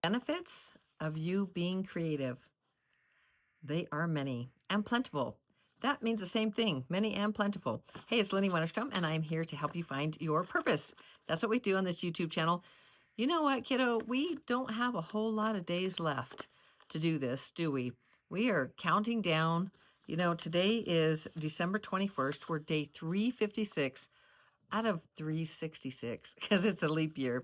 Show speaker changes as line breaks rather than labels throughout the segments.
Benefits of you being creative. They are many and plentiful. That means the same thing, many and plentiful. Hey, it's Lynnie Wennerstrom, and I'm here to help you find your purpose. That's what we do on this YouTube channel. You know what, kiddo? We don't have a whole lot of days left to do this, do we? We are counting down. You know, today is December 21st. We're day 356 out of 366 because it's a leap year.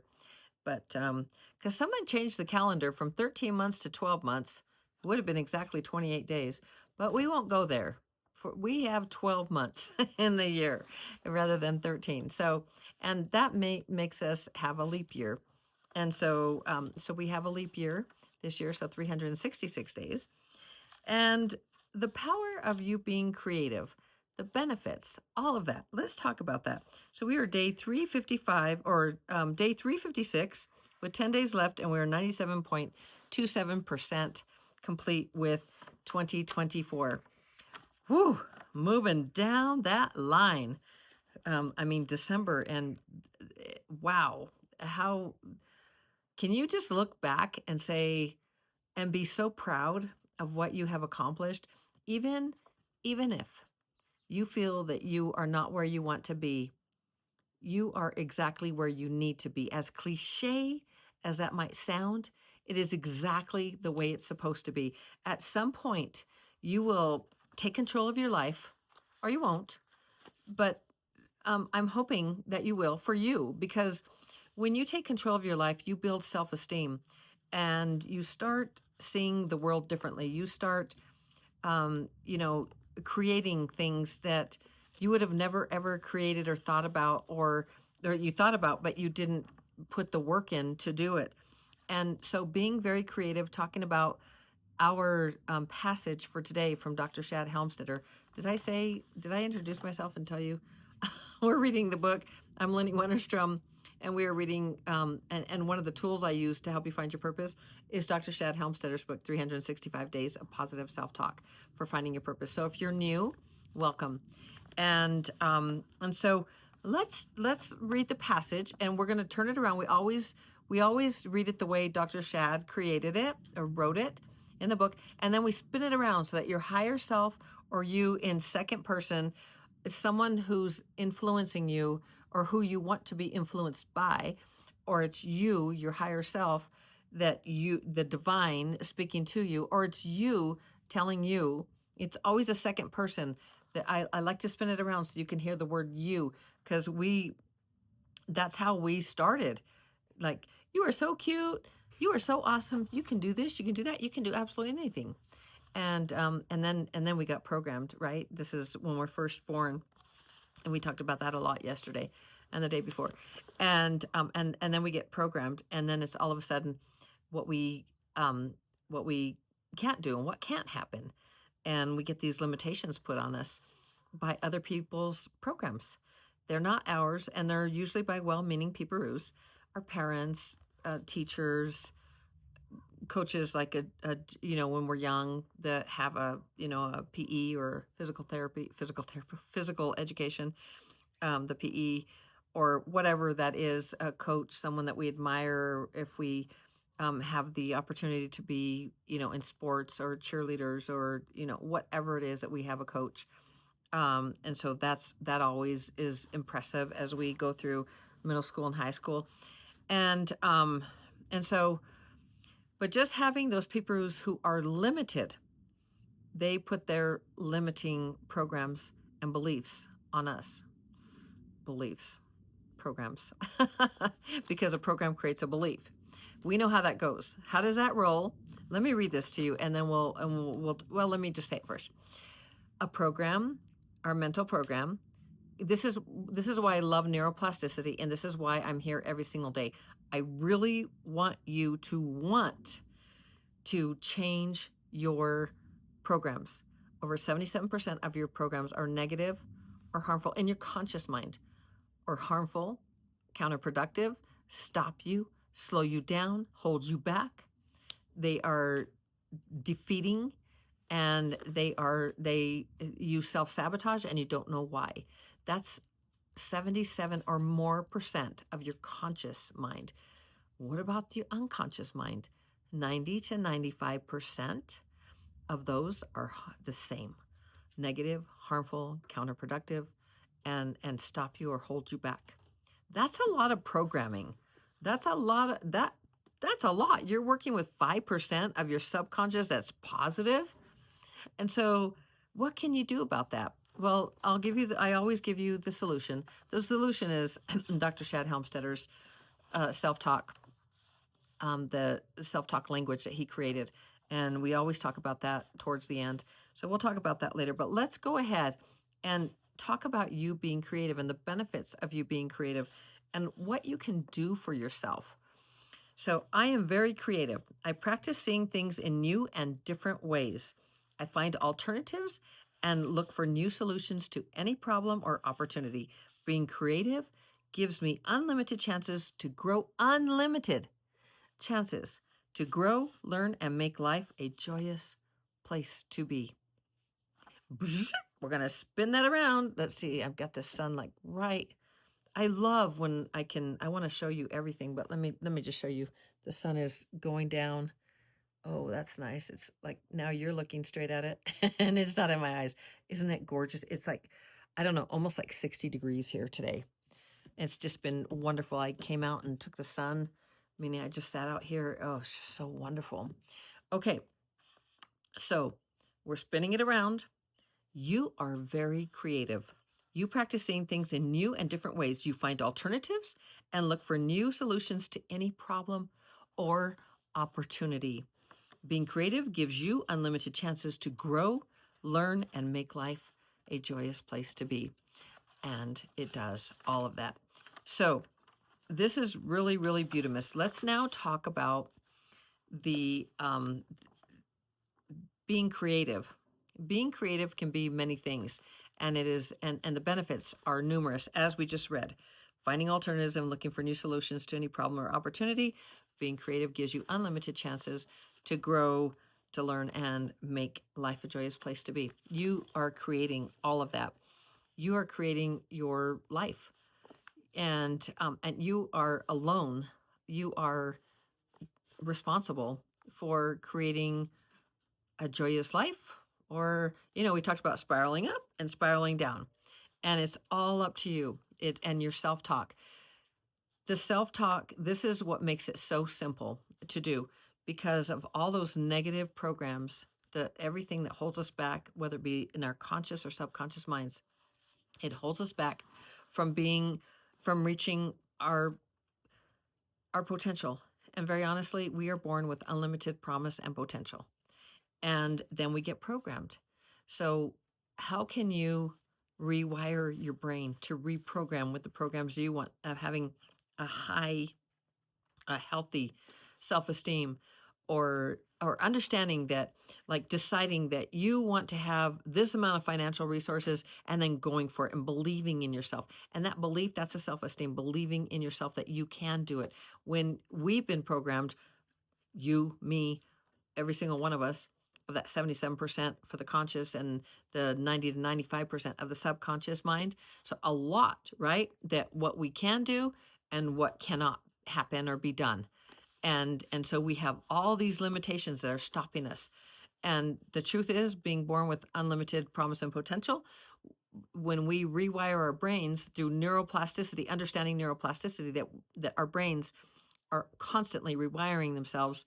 But because someone changed the calendar from 13 months to 12 months, it would have been exactly 28 days. But we won't go there. We have 12 months in the year rather than 13. So, and that makes us have a leap year. And so, so we have a leap year this year, so 366 days. And the power of you being creative, the benefits, all of that. Let's talk about that. So we are day 355 or day 356 with 10 days left, and we're 97.27% complete with 2024. Whew, moving down that line. December, and wow, how can you just look back and say, and be so proud of what you have accomplished, even if you feel that you are not where you want to be, you are exactly where you need to be. As cliche as that might sound, it is exactly the way it's supposed to be. At some point, you will take control of your life, or you won't, but I'm hoping that you will for you, because when you take control of your life, you build self-esteem and you start seeing the world differently. You start, creating things that you would have never, ever created or thought about, or you thought about, but you didn't put the work in to do it. And so being very creative, talking about our passage for today from Dr. Shad Helmstetter. Did I introduce myself and tell you? We're reading the book. I'm Lynnie Wennerstrom, and we are reading, and one of the tools I use to help you find your purpose is Dr. Shad Helmstetter's book, 365 Days of Positive Self-Talk for Finding Your Purpose. So if you're new, welcome. And so let's read the passage, and we're going to turn it around. We always read it the way Dr. Shad created it or wrote it in the book, and then we spin it around so that your higher self, or you in second person, is someone who's influencing you or who you want to be influenced by, or it's you, your higher self, that you, the divine speaking to you, or it's you telling you. It's always a second person. That I like to spin it around so you can hear the word you, because that's how we started. Like, you are so cute, you are so awesome, you can do this, you can do that, you can do absolutely anything. And then we got programmed, right? This is when we're first born, and we talked about that a lot yesterday and the day before. And then we get programmed, and then it's all of a sudden what we can't do and what can't happen, and we get these limitations put on us by other people's programs. They're not ours, and they're usually by well-meaning peeparoos, our parents, teachers, coaches, like when we're young, that have a PE or physical education, the PE, or whatever that is, a coach, someone that we admire. If we have the opportunity to be, in sports or cheerleaders, or, whatever it is that we have a coach. And so that always is impressive as we go through middle school and high school. And so, but just having those peeparoos who are limited, they put their limiting programs and beliefs on us. Beliefs, programs, because a program creates a belief. We know how that goes. How does that roll? Let me read this to you, and then well, let me just say it first. A program, our mental program. This is why I love neuroplasticity, and this is why I'm here every single day. I really want you to want to change your programs. Over 77% of your programs are negative or harmful in your conscious mind, or harmful, counterproductive, stop you, slow you down, hold you back. They are defeating, and you self-sabotage, and you don't know why. That's 77 or more % of your conscious mind. What about your unconscious mind? 90 to 95% of those are the same: negative, harmful, counterproductive, and stop you or hold you back. That's a lot of programming. That's a lot of that. That's a lot. You're working with 5% of your subconscious that's positive. And so what can you do about that? Well, I always give you the solution. The solution is Dr. Shad Helmstedter's self-talk, the self-talk language that he created. And we always talk about that towards the end. So we'll talk about that later. But let's go ahead and talk about you being creative and the benefits of you being creative and what you can do for yourself. So I am very creative. I practice seeing things in new and different ways. I find alternatives and look for new solutions to any problem or opportunity. Being creative gives me unlimited chances to grow, learn, and make life a joyous place to be. We're going to spin that around. Let's see. I've got the sun like right. I love when I want to show you everything, but let me just show you. The sun is going down. Oh, that's nice. It's like now you're looking straight at it and it's not in my eyes. Isn't it gorgeous? It's like, I don't know, almost like 60 degrees here today. It's just been wonderful. I came out and took the sun. Meaning I just sat out here. Oh, it's just so wonderful. Okay. So we're spinning it around. You are very creative. You practice seeing things in new and different ways. You find alternatives and look for new solutions to any problem or opportunity. Being creative gives you unlimited chances to grow, learn, and make life a joyous place to be. And it does all of that. So this is really, really beautiful. Let's now talk about the being creative. Being creative can be many things, and it is, and the benefits are numerous, as we just read. Finding alternatives and looking for new solutions to any problem or opportunity. Being creative gives you unlimited chances to grow, to learn, and make life a joyous place to be. You are creating all of that. You are creating your life, and you are alone. You are responsible for creating a joyous life, or we talked about spiraling up and spiraling down, and it's all up to you. And your self-talk. The self-talk, this is what makes it so simple to do, because of all those negative programs, everything that holds us back, whether it be in our conscious or subconscious minds, it holds us back from reaching our potential. And very honestly, we are born with unlimited promise and potential. And then we get programmed. So how can you rewire your brain to reprogram with the programs you want, of having a healthy self-esteem, or understanding that, like deciding that you want to have this amount of financial resources and then going for it and believing in yourself. And that belief, that's a self-esteem, believing in yourself that you can do it. When we've been programmed, you, me, every single one of us, of that 77% for the conscious and the 90 to 95% of the subconscious mind. So a lot, right? That what we can do and what cannot happen or be done. And so we have all these limitations that are stopping us. And the truth is, being born with unlimited promise and potential, when we rewire our brains through neuroplasticity, understanding neuroplasticity, that our brains are constantly rewiring themselves.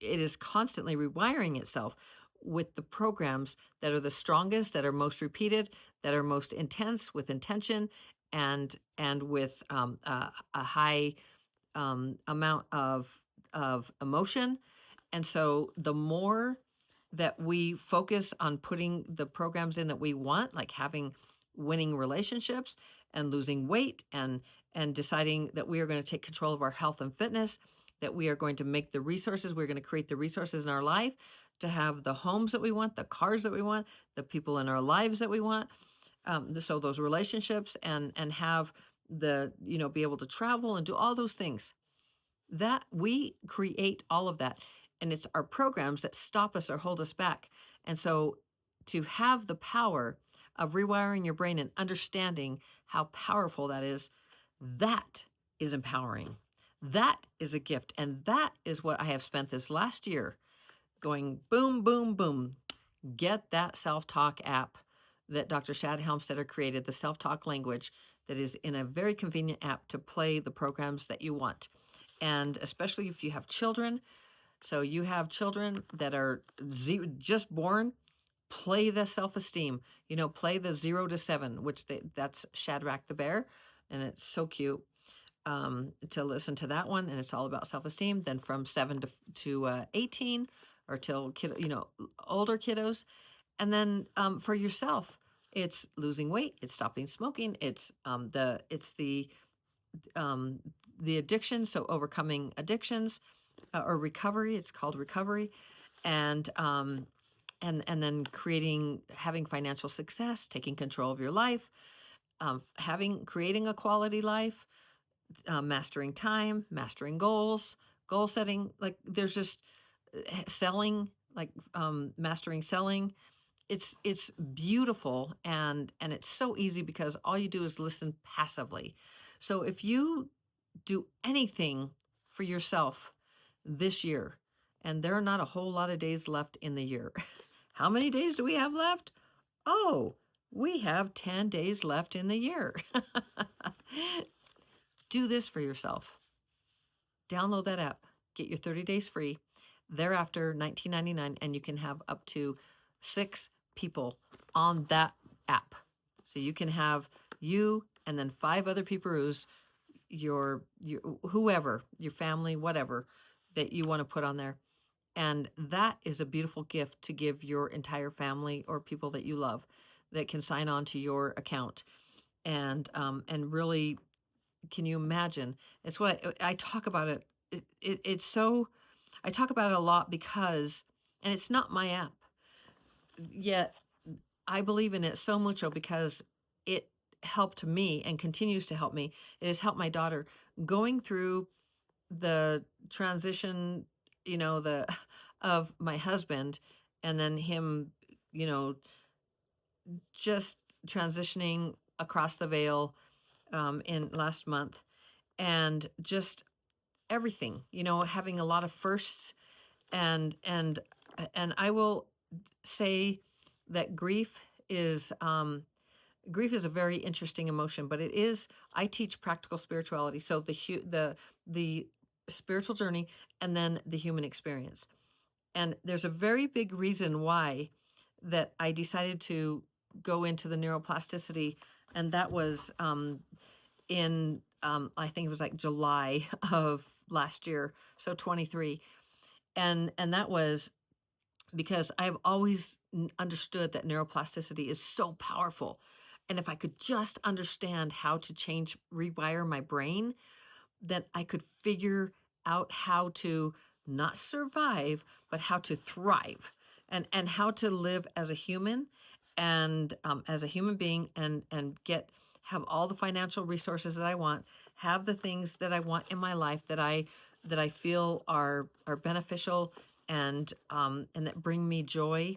It is constantly rewiring itself with the programs that are the strongest, that are most repeated, that are most intense, with intention, and with a high amount of emotion. And so the more that we focus on putting the programs in that we want, like having winning relationships and losing weight, and deciding that we are going to take control of our health and fitness, that we are going to make the resources, we're going to create the resources in our life to have the homes that we want, the cars that we want, the people in our lives that we want, so those relationships, and have be able to travel and do all those things. That we create all of that, and it's our programs that stop us or hold us back. And so to have the power of rewiring your brain and understanding how powerful that is empowering. That is a gift. And that is what I have spent this last year going boom, boom, boom. Get that self-talk app that Dr. Shad Helmstetter created, the self-talk language that is in a very convenient app to play the programs that you want. And especially if you have children, so you have children that are just born, play the self-esteem, play the 0 to 7, which that's Shadrach the Bear, and it's so cute to listen to that one, and it's all about self-esteem. Then from 7 to 18, or till older kiddos, and then for yourself, it's losing weight, it's stopping smoking, it's the addiction, so overcoming addictions, or recovery. It's called recovery, and then having financial success, taking control of your life, creating a quality life, mastering time, mastering goals, goal setting. Like there's just selling, like mastering selling. It's beautiful, and it's so easy because all you do is listen passively. So if you do anything for yourself this year, and there are not a whole lot of days left in the year. How many days do we have left? Oh, we have 10 days left in the year. Do this for yourself. Download that app. Get your 30 days free. Thereafter, $19.99, and you can have up to 6 people on that app. So you can have you and then 5 other people who's your whoever, your family, whatever that you want to put on there. And that is a beautiful gift to give your entire family or people that you love that can sign on to your account. And really, can you imagine? It's what I talk about it. It's so, I talk about it a lot because, and it's not my app, yet I believe in it so much because it helped me and continues to help me. It has helped my daughter going through the transition, the of my husband, and then him, just transitioning across the veil in last month, and just everything, having a lot of firsts, and I will say that grief is a very interesting emotion, but I teach practical spirituality, so the spiritual journey and then the human experience. And there's a very big reason why that I decided to go into the neuroplasticity, and that was in I think it was like July of last year, so 23, and that was because I've always understood that neuroplasticity is so powerful. And if I could just understand how to rewire my brain, then I could figure out how to not survive, but how to thrive, and how to live as a human, and as a human being, and have all the financial resources that I want, have the things that I want in my life that I feel are beneficial, and that bring me joy,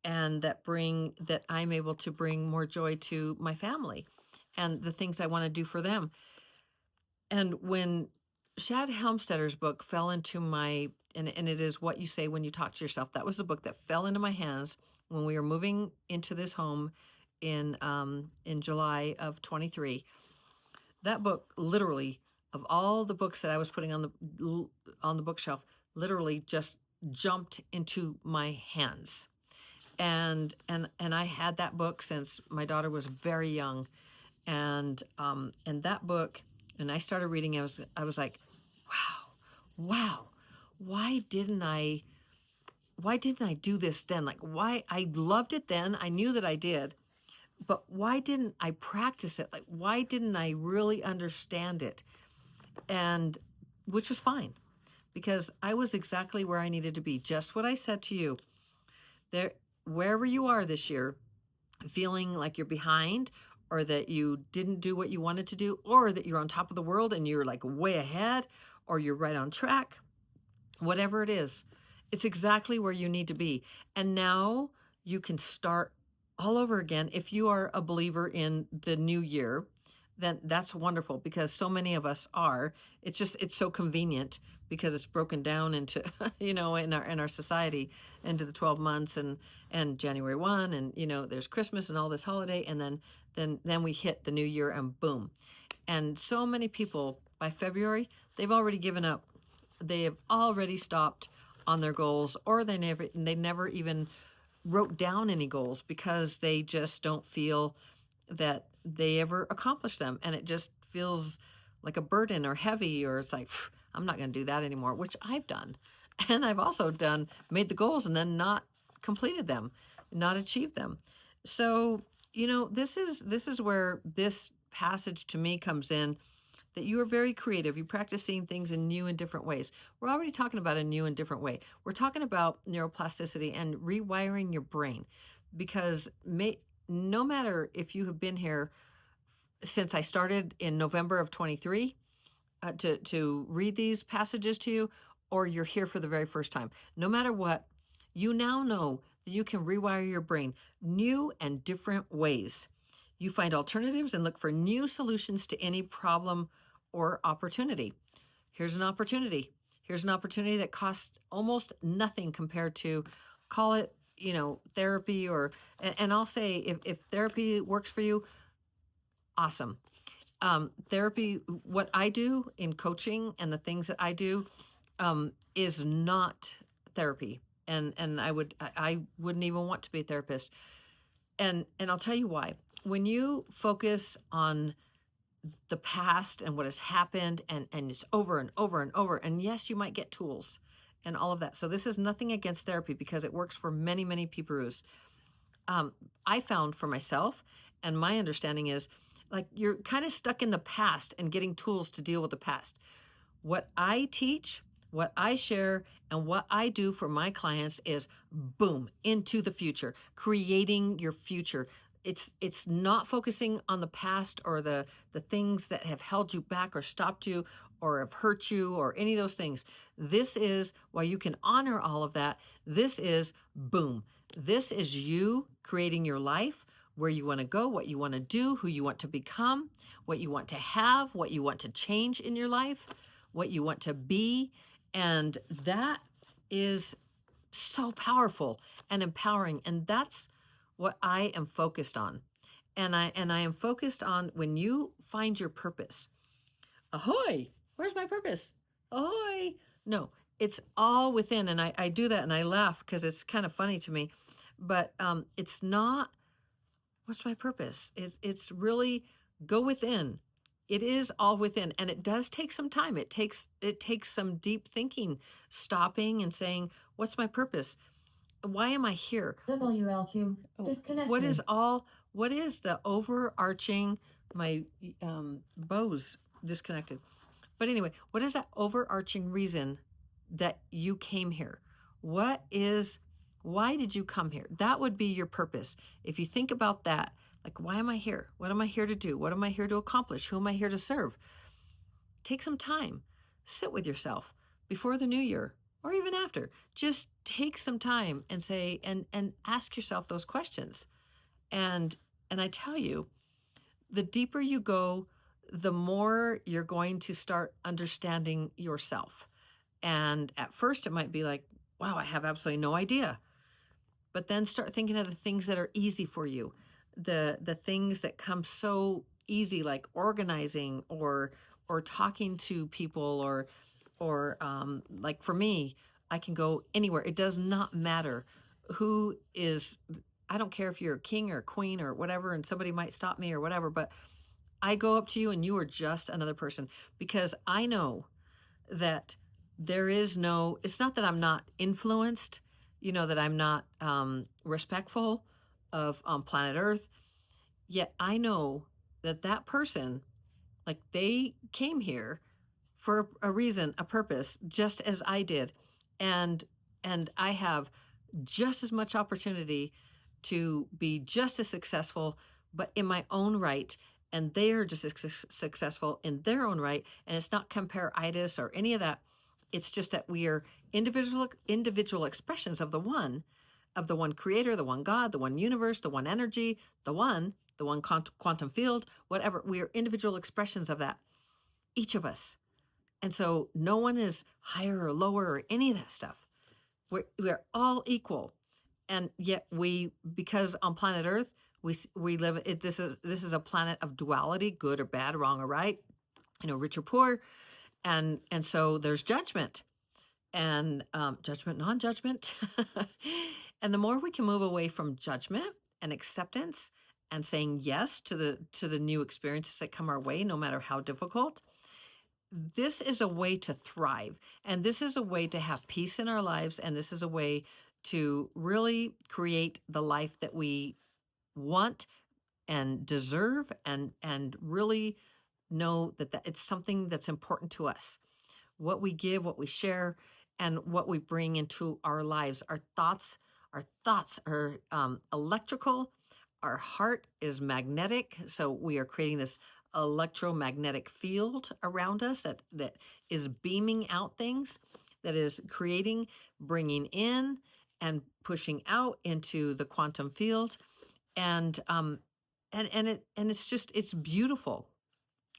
and that I'm able to bring more joy to my family and the things I want to do for them. And when Shad Helmstetter's book fell into and it is What You Say When You Talk to Yourself, that was the book that fell into my hands when we were moving into this home in July of 23. That book, literally, of all the books that I was putting on the bookshelf, literally just jumped into my hands. And I had that book since my daughter was very young, and that book, and I started reading. I was like, wow, why didn't I do this then? Like, why? I loved it then. I knew that I did, but why didn't I practice it? Like, why didn't I really understand it? And which was fine, because I was exactly where I needed to be. Just what I said to you. There, wherever you are this year, feeling like you're behind, or that you didn't do what you wanted to do, or that you're on top of the world and you're like way ahead, or you're right on track, whatever it is, it's exactly where you need to be. And now you can start all over again. If you are a believer in the new year, then that's wonderful, because so many of us are. It's so convenient because it's broken down into in our society into the 12 months, and January 1, and there's Christmas and all this holiday, and then we hit the new year, and boom. And so many people by February, they've already given up. They have already stopped on their goals, or they never even wrote down any goals, because they just don't feel that they ever accomplish them, and it just feels like a burden or heavy, or it's like, I'm not going to do that anymore, which I've done. And I've also made the goals and then not completed them, not achieved them. So this is where this passage to me comes in, that you are very creative. You're practicing things in new and different ways. We're already talking about a new and different way. We're talking about neuroplasticity and rewiring your brain, because no matter if you have been here since I started in November of 23 to read these passages to you, or you're here for the very first time, no matter what, you now know that you can rewire your brain new and different ways. You find alternatives and look for new solutions to any problem or opportunity. Here's an opportunity. Here's an opportunity that costs almost nothing compared to, call it, therapy, and I'll say, if therapy works for you, awesome. Therapy, what I do in coaching and the things that I do, is not therapy. And I wouldn't even want to be a therapist. And I'll tell you why. When you focus on the past and what has happened, and it's over and over and over, and yes, you might get tools and all of that. So this is nothing against therapy, because it works for many, many people. I found for myself, and my understanding is, like, you're kind of stuck in the past and getting tools to deal with the past. What I teach, what I share, and what I do for my clients is, boom, into the future, creating your future. It's not focusing on the past, or the things that have held you back or stopped you or have hurt you or any of those things. This is why you can honor all of that. This is, boom. This is you creating your life, where you want to go, what you want to do, who you want to become, what you want to have, what you want to change in your life, what you want to be. And that is so powerful and empowering. And that's what I am focused on. And I am focused on, when you find your purpose. Ahoy! Where's my purpose? Ahoy! No, it's all within. And I do that, and I laugh because it's kind of funny to me. But it's not, what's my purpose? It's really, go within. It is all within, and it does take some time. It takes some deep thinking, stopping and saying, what's my purpose? Why am I here?
WL2 disconnected.
What is the overarching, my Bose disconnected. But anyway, what is that overarching reason that you came here? Why did you come here? That would be your purpose. If you think about that, like, why am I here? What am I here to do? What am I here to accomplish? Who am I here to serve? Take some time. Sit with yourself before the new year, or even after. Just take some time and say, and ask yourself those questions. And I tell you, the deeper you go, the more you're going to start understanding yourself. And at first it might be like, wow, I have absolutely no idea. But then start thinking of the things that are easy for you, the things that come so easy, like organizing, or talking to people, or like for me, I can go anywhere. It does not matter who is. I don't care if you're a king or a queen or whatever, and somebody might stop me or whatever, but I go up to you and you are just another person, because I know that there is no, it's not that I'm not influenced, that I'm not respectful of planet Earth, yet I know that that person, like, they came here for a reason, a purpose, just as I did. And I have just as much opportunity to be just as successful, but in my own right. And they are just as successful in their own right. And it's not compare-itis or any of that. It's just that we are individual expressions of the one creator, the one God, the one universe, the one energy, the one. the one quantum field, whatever. We are individual expressions of that, each of us. And so no one is higher or lower or any of that stuff. We're all equal. And yet because on planet Earth, we live, this is a planet of duality, good or bad, wrong or right, rich or poor. And so there's judgment and judgment, non-judgment. And the more we can move away from judgment and acceptance and saying yes to the new experiences that come our way, no matter how difficult, this is a way to thrive. And this is a way to have peace in our lives. And this is a way to really create the life that we want and deserve, and really know that it's something that's important to us. What we give, what we share, and what we bring into our lives. Our thoughts are electrical. Our heart is magnetic. So we are creating this electromagnetic field around us that is beaming out things, that is creating, bringing in, and pushing out into the quantum field. And it's beautiful,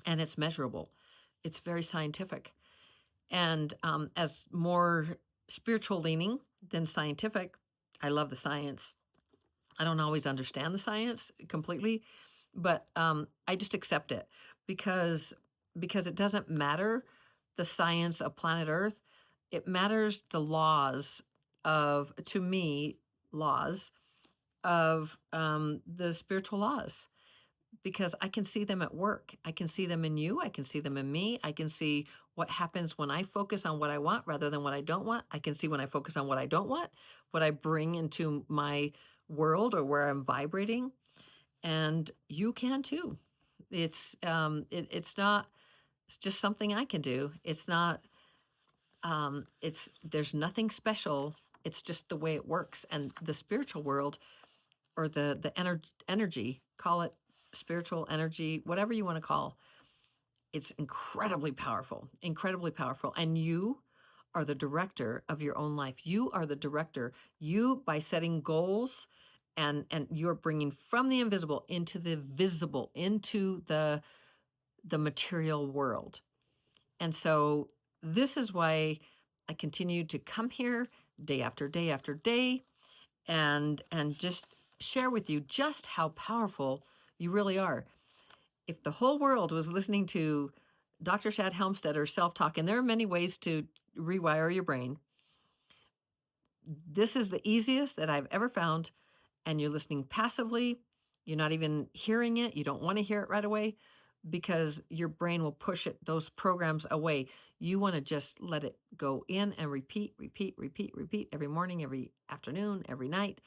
and it's measurable. It's very scientific. And as more spiritual leaning than scientific, I love the science. I don't always understand the science completely, but I just accept it because it doesn't matter the science of planet Earth. It matters the laws of, to me, laws of the spiritual laws, because I can see them at work. I can see them in you. I can see them in me. I can see what happens when I focus on what I want rather than what I don't want. I can see when I focus on what I don't want, what I bring into my world or where I'm vibrating. And you can too. It's just something I can do. It's not, there's nothing special. It's just the way it works. And the spiritual world, or the energy, call it spiritual energy, whatever you want to call, it's incredibly powerful, incredibly powerful. And you are the director of your own life. You are the director. You, by setting goals, and you're bringing from the invisible into the visible, into the material world. And so this is why I continue to come here day after day after day, and just share with you just how powerful you really are. If the whole world was listening to Dr. Shad Helmstedter's self-talk, and there are many ways to rewire your brain, this is the easiest that I've ever found. And you're listening passively. You're not even hearing it. You don't want to hear it right away, because your brain will push those programs away. You want to just let it go in and repeat every morning, every afternoon, every night,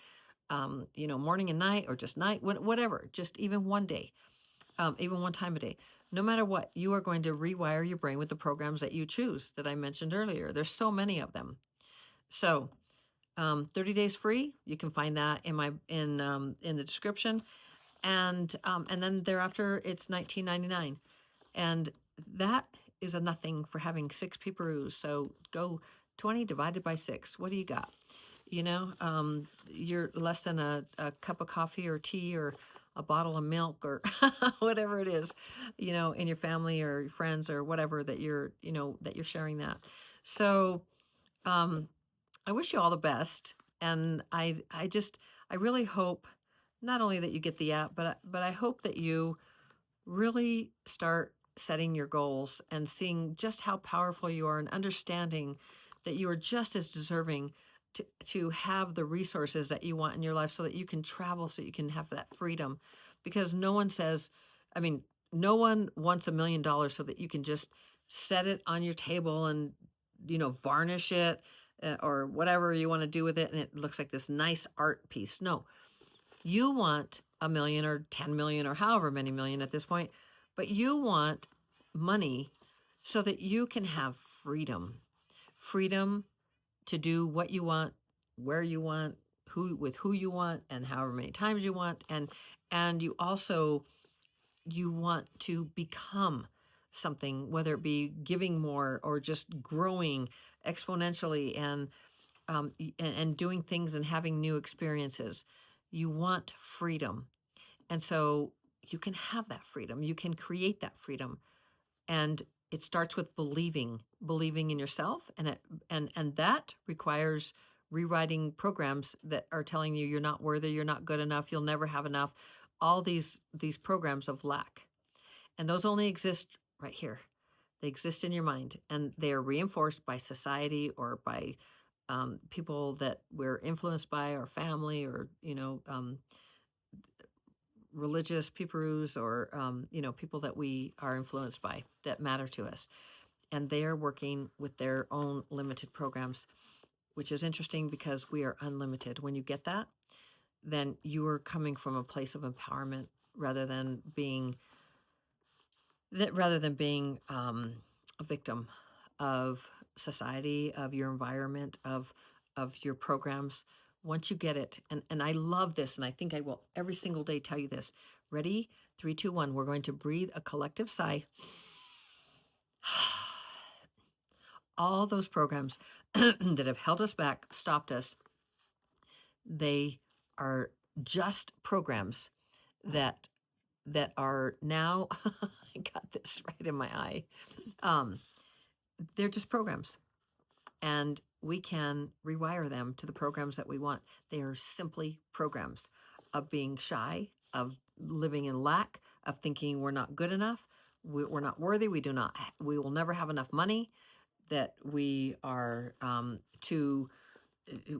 morning and night, or just night, whatever, just even one day, even one time a day. No matter what, you are going to rewire your brain with the programs that you choose, that I mentioned earlier. There's so many of them. So 30 days free, you can find that in the description. And then thereafter, it's $19.99. And that is a nothing for having 6 peeparoos. So go 20 divided by 6. What do you got? You're less than a cup of coffee or tea or a bottle of milk or whatever it is, in your family or your friends or whatever that you're sharing that. So I wish you all the best. And I really hope not only that you get the app, but I hope that you really start setting your goals and seeing just how powerful you are, and understanding that you are just as deserving to have the resources that you want in your life, so that you can travel, so you can have that freedom. Because no one wants $1 million so that you can just set it on your table and, varnish it, or whatever you want to do with it, and it looks like this nice art piece. No, you want $1 million or 10 million or however many million at this point, but you want money so that you can have freedom to do what you want, where you want, with who you want, and however many times you want. And you also, you want to become something, whether it be giving more or just growing exponentially, and doing things and having new experiences. You want freedom. And so you can have that freedom. You can create that freedom. And it starts with believing in yourself. And that requires rewriting programs that are telling you you're not worthy, you're not good enough, you'll never have enough. All these programs of lack. And those only exist right here. They exist in your mind, and they are reinforced by society or by people that we're influenced by, our family, or religious peoples, or people that we are influenced by that matter to us, and they are working with their own limited programs, which is interesting because we are unlimited. When you get that, then you are coming from a place of empowerment rather than being a victim of society, of your environment, of your programs. Once you get it, and I love this, and I think I will every single day tell you this. Ready? 3, 2, 1. We're going to breathe a collective sigh. All those programs that have held us back, stopped us, they are just programs that are now I got this right in my eye. They're just programs, and we can rewire them to the programs that we want. They are simply programs of being shy, of living in lack, of thinking we're not good enough, we're not worthy, we will never have enough money, that we are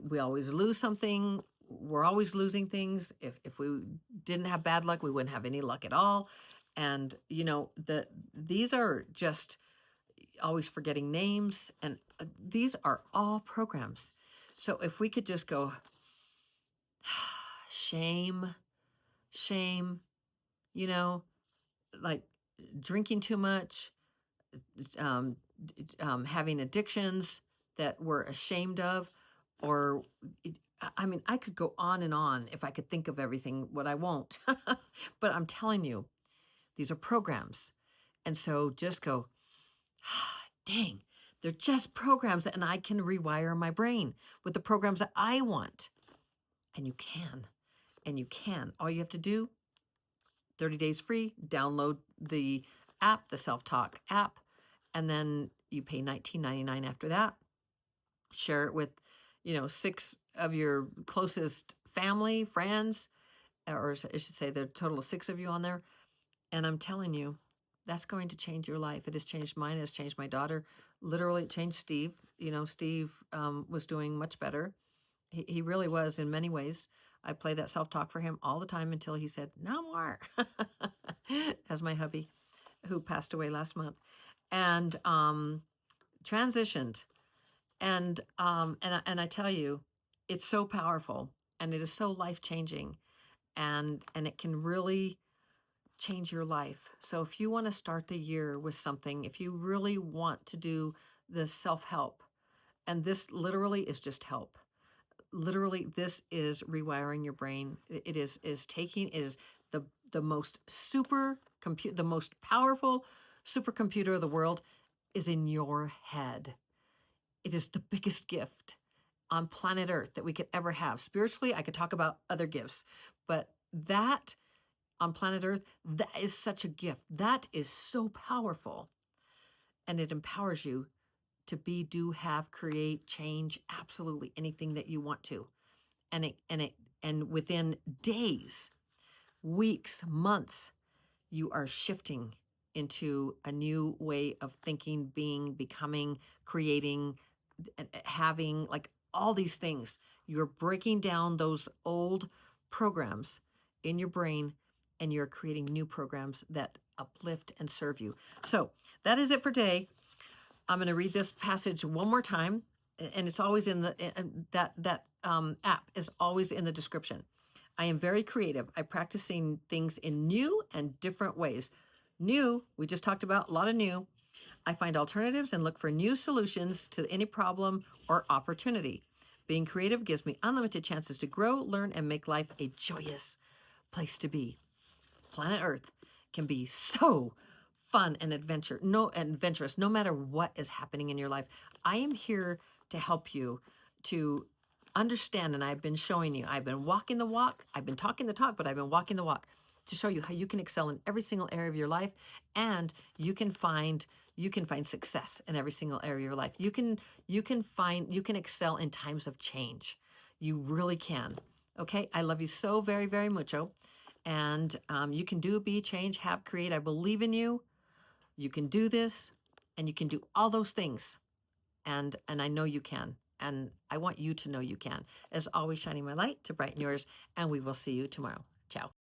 we always lose something. We're always losing things. If we didn't have bad luck, we wouldn't have any luck at all. And these are just always forgetting names, and these are all programs. So if we could just go, shame, like drinking too much, having addictions that we're ashamed of, or I could go on and on if I could think of everything, what I won't. But I'm telling you, these are programs. And so just go, dang, they're just programs, and I can rewire my brain with the programs that I want. And you can. All you have to do, 30 days free, download the app, the Self-Talk app, and then you pay $19.99 after that. Share it with, 6 of your closest family, friends, or I should say there are a total of 6 of you on there. And I'm telling you, that's going to change your life. It has changed mine. It has changed my daughter. Literally, it changed Steve. Steve was doing much better. He really was in many ways. I played that self-talk for him all the time until he said, no more, as my hubby, who passed away last month, and transitioned. And I tell you, it's so powerful, and it is so life-changing, and it can really change your life. So if you want to start the year with something, if you really want to do this self-help, and this literally is just help. Literally, this is rewiring your brain. It is the most the most powerful supercomputer of the world is in your head. It is the biggest gift on planet Earth that we could ever have. Spiritually, I could talk about other gifts, but that on planet Earth, that is such a gift. That is so powerful. And it empowers you to be, do, have, create, change absolutely anything that you want to. And within days, weeks, months, you are shifting into a new way of thinking, being, becoming, creating, having, like all these things. You're breaking down those old programs in your brain, and you're creating new programs that uplift and serve you. So that is it for today. I'm going to read this passage one more time, and it's always in the that app is always in the description. I am very creative. I practice seeing things in new and different ways. New, we just talked about a lot of new. I find alternatives and look for new solutions to any problem or opportunity. Being creative gives me unlimited chances to grow, learn, and make life a joyous place to be. Planet Earth can be so fun and adventurous, no matter what is happening in your life. I am here to help you to understand, and I've been showing you. I've been walking the walk. I've been talking the talk, but I've been walking the walk. to show you how you can excel in every single area of your life, and you can find success in every single area of your life. You can excel in times of change. You really can. Okay, I love you so very, very mucho. And you can do, be, change, have, create. I believe in you. You can do this, and you can do all those things. And I know you can. And I want you to know you can. As always, shining my light to brighten yours. And we will see you tomorrow. Ciao.